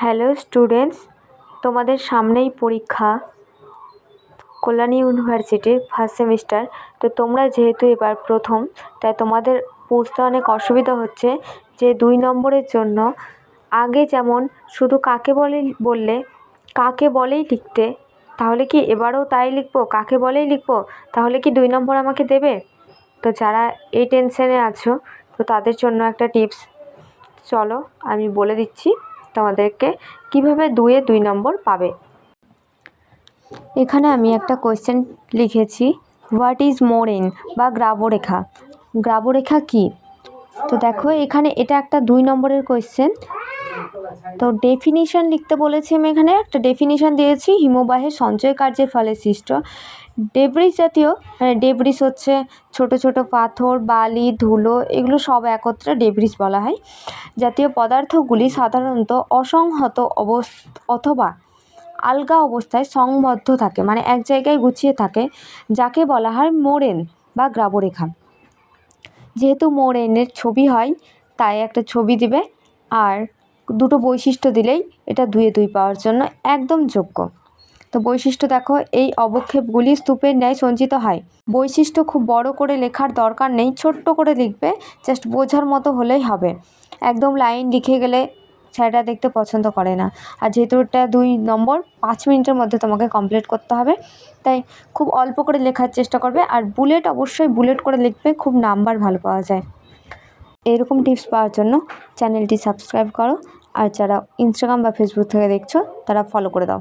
Hello students, তোমাদের সামনেই পরীক্ষা কল্যাণী ইউনিভার্সিটির ফার্স্ট সেমিস্টার। তো তোমরা যেহেতু এবার প্রথম, তাই তোমাদের বুঝতে অনেক অসুবিধা হচ্ছে যে 2 নম্বরের জন্য আগে যেমন শুধু বললে কাকে বলেই লিখতে, তাহলে কি এবারেও তাই লিখবো? কাকে বলেই লিখবো, তাহলে কি 2 নম্বর আমাকে দেবে? তো যারা এই টেনশনে আছো, তো তাদের জন্য একটা টিপস চলো আমি বলে দিচ্ছি তোমাদেরকে কিভাবে 2-এ 2 নম্বর পাবে। এখানে আমি একটা কোয়েশ্চেন লিখেছি, হোয়াট ইজ মোরেন বা গ্রাবরেখা। গ্রাবরেখা কি? তো দেখো এখানে এটা একটা 2 নম্বরের কোয়েশ্চেন। তো ডেফিনিশন লিখতে বলেছি, আমি এখানে একটা ডেফিনিশন দিয়েছি, হিমবাহের সঞ্চয় কার্যের ফলে সৃষ্ট ডেব্রিস জাতীয়, ডেব্রিস হচ্ছে ছোট ছোট পাথর, বালি, ধুলো, এগুলো সব একত্রে ডেব্রিস বলা হয়। জাতীয় পদার্থগুলি সাধারণত অসংহত অথবা আলগা অবস্থায় সংবদ্ধ থাকে, মানে এক জায়গায় গুছিয়ে থাকে, যাকে বলা হয় মোরেন বা গ্রাবরেখা। যেহেতু মোরেনের ছবি হয়, তাই একটা ছবি দিবে আর দুটো বৈশিষ্ট্য দিলেই এটা 2-এ 2 পাওয়ার জন্য একদম যোগ্য। তো বৈশিষ্ট্য দেখো, এই অবক্ষেপগুলি স্তূপের ন্যায় সঞ্চিত হয়। বৈশিষ্ট্য খুব বড় করে লেখার দরকার নেই, ছোট্ট করে লিখবে, জাস্ট বোঝার মতো হলেই হবে। একদম লাইন লিখে গেলে স্যাররা দেখতে পছন্দ করে না। আর যেহেতু এটা 2 নম্বর, 5 মিনিটের মধ্যে তোমাকে কমপ্লিট করতে হবে, তাই খুব অল্প করে লেখার চেষ্টা করবে। আর বুলেট, অবশ্যই বুলেট করে লিখবে, খুব নাম্বার ভালো পাওয়া যায়। এরকম টিপস পাওয়ার জন্য চ্যানেলটি সাবস্ক্রাইব করো, আর যারা ইনস্টাগ্রাম বা ফেসবুক থেকে দেখছো তারা ফলো করে দাও।